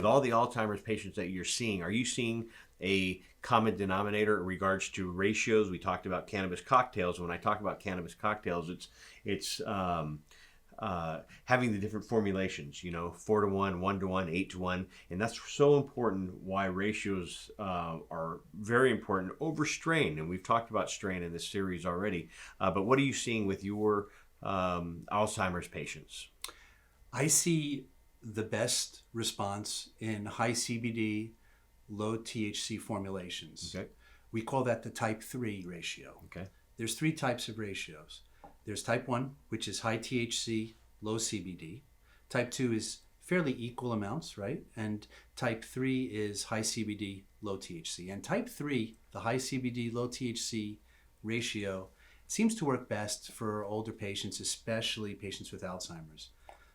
with all the Alzheimer's patients that you're seeing, are you seeing a common denominator in regards to ratios? We talked about cannabis cocktails. When I talk about cannabis cocktails, it's having the different formulations, 4-to-1, 1-to-1, 8-to-1, and that's so important. Why ratios are very important over strain, and we've talked about strain in this series already. But what are you seeing with your Alzheimer's patients? I see the best response in high CBD, low THC formulations. Okay. We call that the type 3 ratio. Okay. There's 3 types of ratios. There's type 1, which is high THC, low CBD. Type 2 is fairly equal amounts, right? And type 3 is high CBD, low THC. And type 3, the high CBD, low THC ratio, seems to work best for older patients, especially patients with Alzheimer's.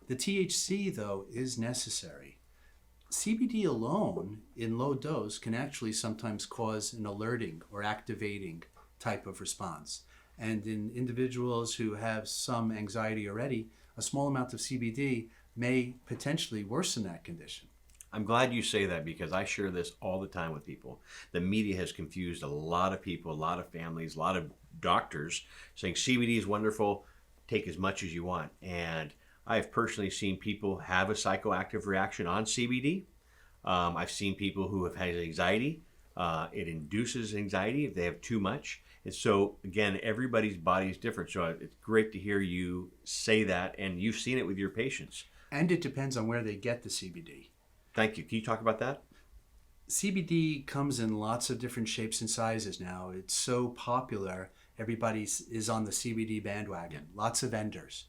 The THC, though, is necessary. CBD alone in low dose can actually sometimes cause an alerting or activating type of response. And in individuals who have some anxiety already, a small amount of CBD may potentially worsen that condition. I'm glad you say that, because I share this all the time with people. The media has confused a lot of people, a lot of families, a lot of doctors saying CBD is wonderful, take as much as you want. And I've personally seen people have a psychoactive reaction on CBD. I've seen people who have had anxiety. It induces anxiety if they have too much. And so, again, everybody's body is different. So it's great to hear you say that, and you've seen it with your patients. And it depends on where they get the CBD. Thank you. Can you talk about that? CBD comes in lots of different shapes and sizes now. It's so popular. Everybody is on the CBD bandwagon. Lots of vendors.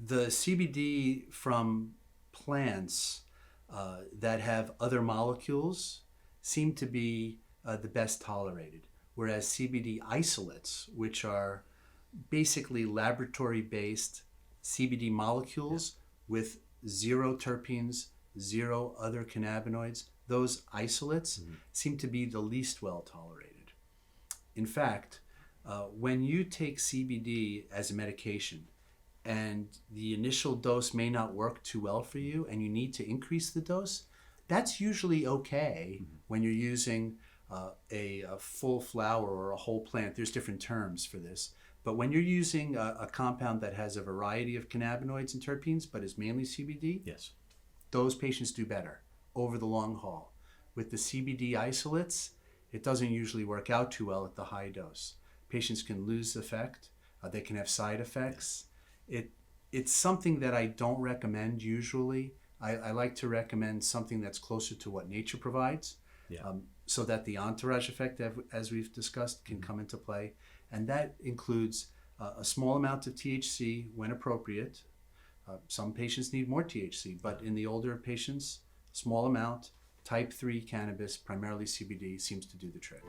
The CBD from plants that have other molecules seem to be the best tolerated, whereas CBD isolates, which are basically laboratory-based CBD molecules with 0 terpenes, 0 other cannabinoids, those isolates seem to be the least well tolerated. In fact, when you take CBD as a medication, and the initial dose may not work too well for you and you need to increase the dose, that's usually okay when you're using a full flower or a whole plant. There's different terms for this. But when you're using a compound that has a variety of cannabinoids and terpenes, but is mainly CBD, yes, those patients do better over the long haul. With the CBD isolates, it doesn't usually work out too well at the high dose. Patients can lose effect. They can have side effects. It's something that I don't recommend usually. I like to recommend something that's closer to what nature provides, so that the entourage effect, as we've discussed, can come into play. And that includes a small amount of THC when appropriate. Some patients need more THC, but in the older patients, small amount, type 3 cannabis, primarily CBD, seems to do the trick.